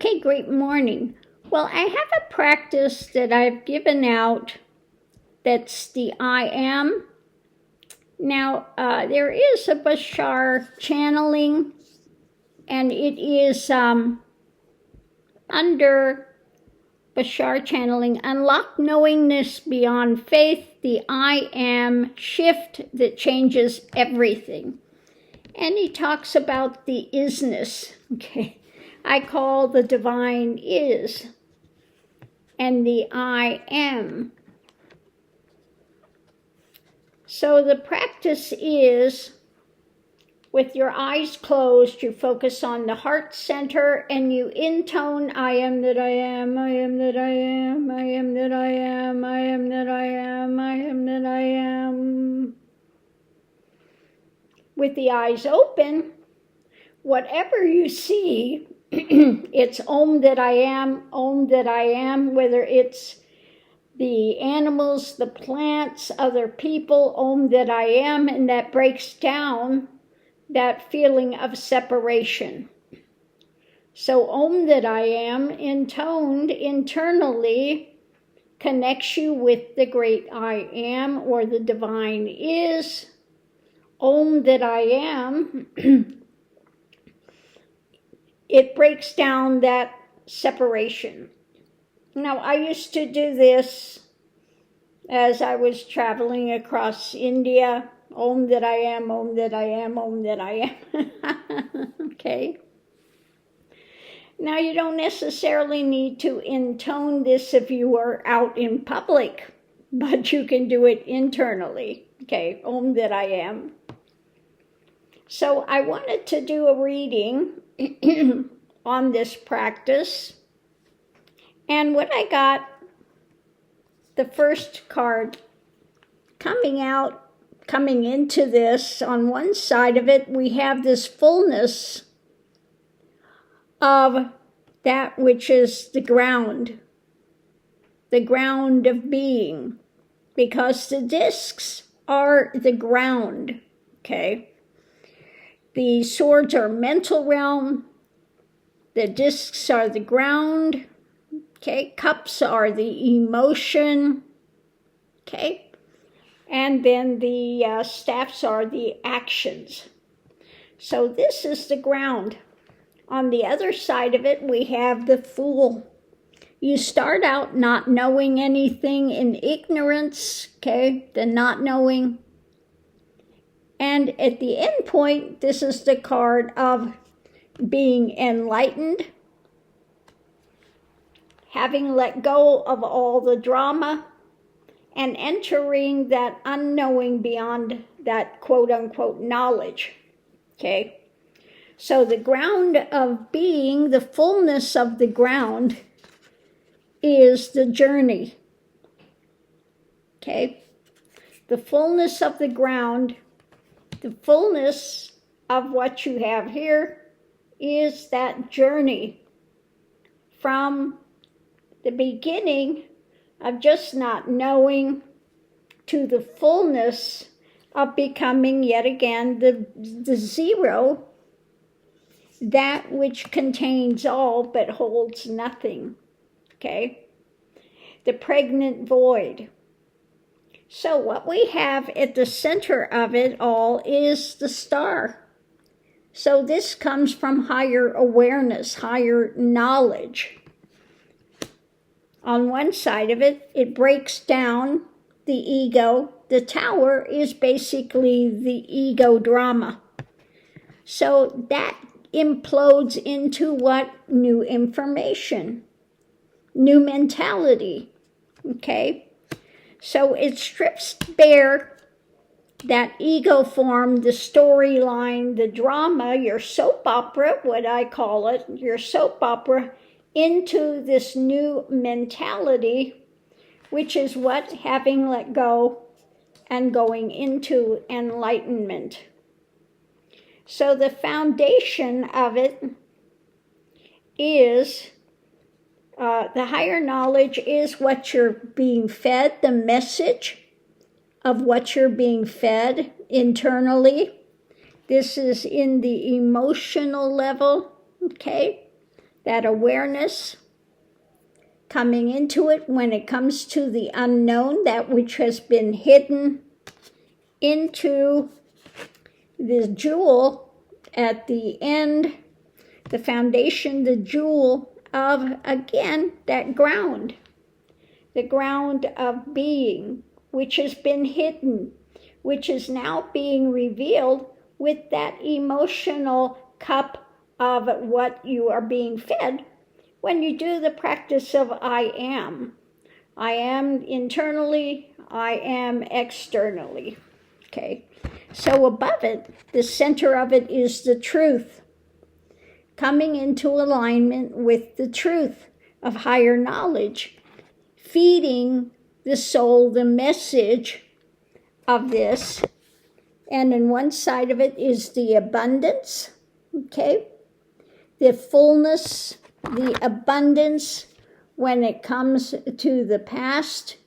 Okay, great morning. Well, I have a practice that I've given out that's the I am. Now, there is a Bashar channeling, and it is under Bashar channeling, unlock knowingness beyond faith, the I am shift that changes everything. And he talks about the isness, okay? I call the divine is, and the I am. So the practice is, with your eyes closed, you focus on the heart center and you intone, I am that I am, I am that I am, I am that I am, I am that I am, I am that I am. With the eyes open, whatever you see, it's Om that I am, whether it's the animals, the plants, other people, Om that I am, and that breaks down that feeling of separation. So Om that I am, intoned internally, connects you with the great I am, or the divine is. Om that I am, it breaks down that separation. Now, I used to do this as I was traveling across India. Om that I am, Om that I am, Om that I am. Okay. Now, you don't necessarily need to intone this if you are out in public, but you can do it internally. Okay, Om that I am. So I wanted to do a reading on this practice. And what I got, the first card coming into this, on one side of it, we have this fullness of that which is the ground of being, because the discs are the ground, okay? The swords are mental realm, the discs are the ground, okay? Cups are the emotion, okay? And then the staffs are the actions. So this is the ground. On the other side of it, we have the Fool. You start out not knowing anything, in ignorance, okay? The not knowing. And at the end point, this is the card of being enlightened, having let go of all the drama, and entering that unknowing beyond that quote-unquote knowledge, okay? So the ground of being, the fullness of the ground, is the journey, okay? The fullness of the ground, the fullness of what you have here is that journey from the beginning of just not knowing to the fullness of becoming yet again the zero, that which contains all but holds nothing, okay? The pregnant void. So what we have at the center of it all is the star. So this comes from higher awareness, higher knowledge. On one side of it, it breaks down the ego. The tower is basically the ego drama. So that implodes into what? New information, new mentality, okay? So it strips bare that ego form, the storyline, the drama, your soap opera, what I call it, your soap opera, into this new mentality, which is what? Having let go and going into enlightenment. So the foundation of it is the higher knowledge is what you're being fed, the message of what you're being fed internally. This is in the emotional level, okay? that awareness, coming into it when it comes to the unknown, that which has been hidden, into the jewel at the end, the foundation, the jewel of, again, that ground, the ground of being, which has been hidden, which is now being revealed with that emotional cup of what you are being fed when you do the practice of I am. I am internally, I am externally. Okay, so above it, the center of it is the truth, coming into alignment with the truth of higher knowledge, feeding the soul the message of this. And in one side of it is the abundance, okay, the fullness, the abundance when it comes to the past,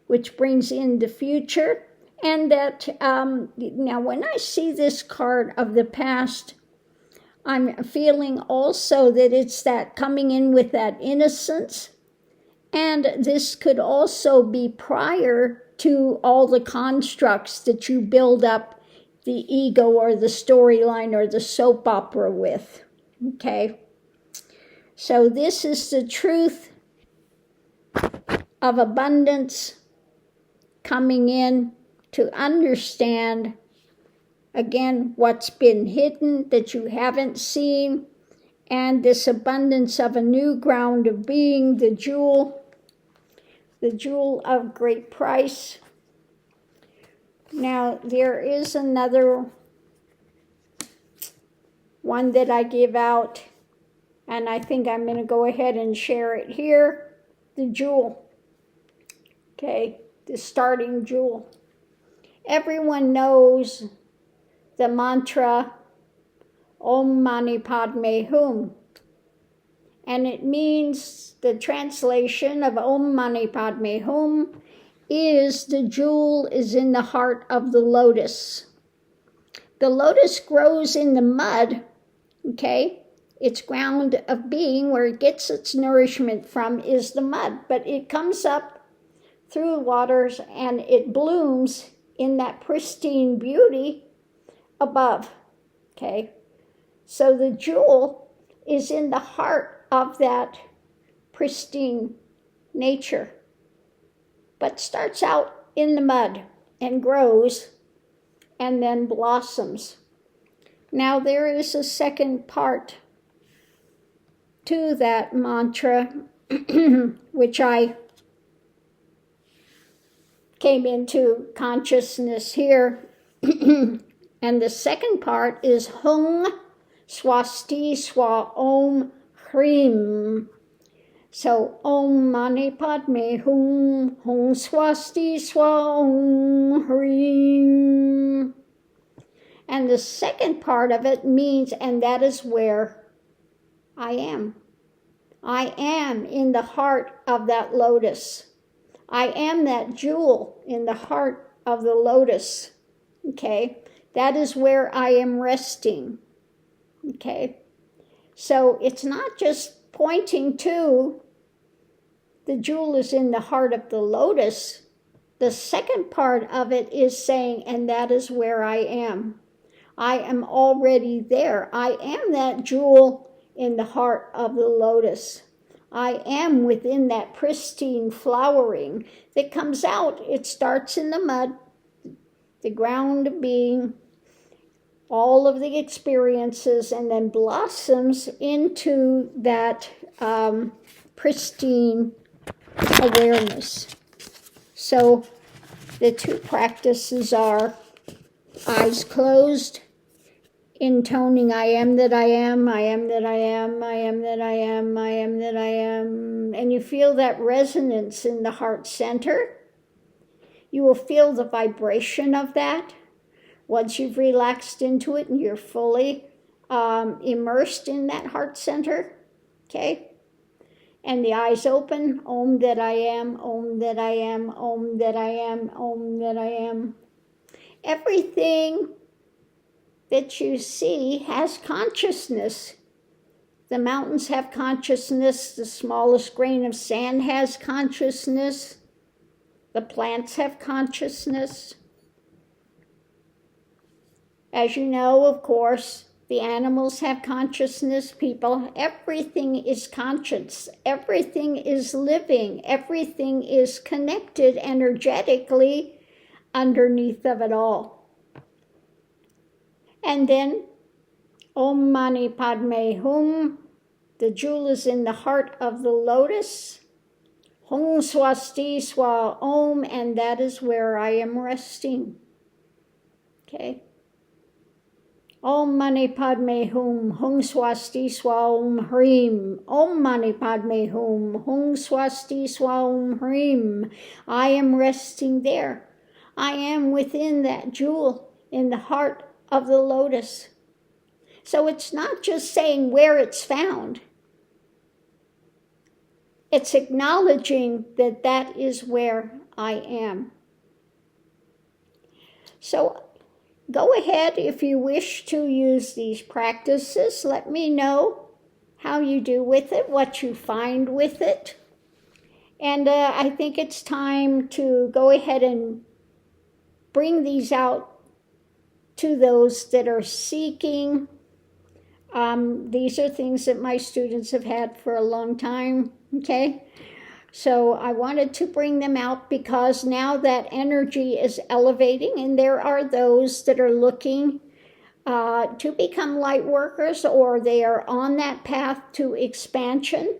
which brings in the future. And that, now when I see this card of the past, I'm feeling also that it's that coming in with that innocence. And this could also be prior to all the constructs that you build up the ego or the storyline or the soap opera with. Okay? So this is the truth of abundance coming in to understand, again, what's been hidden that you haven't seen, and this abundance of a new ground of being, the jewel of great price. Now, there is another one that I give out, and I think I'm going to go ahead and share it here. The jewel, okay, the starting jewel. Everyone knows the mantra Om Mani Padme Hum, and it means, the translation of Om Mani Padme Hum is the jewel is in the heart of the lotus. The lotus grows in the mud, okay? Its ground of being, where it gets its nourishment from, is the mud, but it comes up through waters and it blooms in that pristine beauty above, okay? So the jewel is in the heart of that pristine nature, but starts out in the mud and grows and then blossoms. Now there is a second part to that mantra, which I came into consciousness here. And the second part is Hung Swasti Swa Om Hrim. So Om Mani Padme Hum, Hung Swasti Swa Om Hrim. And the second part of it means, and that is where I am. I am in the heart of that lotus. I am that jewel in the heart of the lotus. Okay? That is where I am resting. Okay? So it's not just pointing to the jewel is in the heart of the lotus. The second part of it is saying, and that is where I am. I am already there. I am that jewel in the heart of the lotus. I am within that pristine flowering that comes out. It starts in the mud, the ground being all of the experiences, and then blossoms into that pristine awareness. So the two practices are eyes closed, intoning I am that I am, I am that I am, I am that I am, I am that I am. And you feel that resonance in the heart center. You will feel the vibration of that once you've relaxed into it and you're fully immersed in that heart center. Okay? And the eyes open, Om that I am, Om that I am, Om that I am, Om that I am. Everything that you see has consciousness. The mountains have consciousness. The smallest grain of sand has consciousness. The plants have consciousness. As you know, of course, the animals have consciousness, people. Everything is conscious. Everything is living. Everything is connected energetically underneath of it all. And then, Om Mani Padme Hum, the jewel is in the heart of the lotus. Hum Swasti Swa Om, and that is where I am resting. Okay. Om Mani Padme Hum, Hum Swasti Swa Om Hrim. Om Mani Padme Hum, Hum Swasti Swa Om Hrim. I am resting there. I am within that jewel in the heart of the lotus. So it's not just saying where it's found. It's acknowledging that that is where I am. So go ahead if you wish to use these practices. Let me know how you do with it, what you find with it. And I think it's time to go ahead and bring these out to those that are seeking. These are things that my students have had for a long time, okay? So I wanted to bring them out because now that energy is elevating, and there are those that are looking to become light workers, or they are on that path to expansion.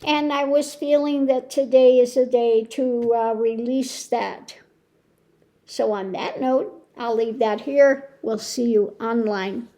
And I was feeling that today is a day to release that. So on that note, I'll leave that here. We'll see you online.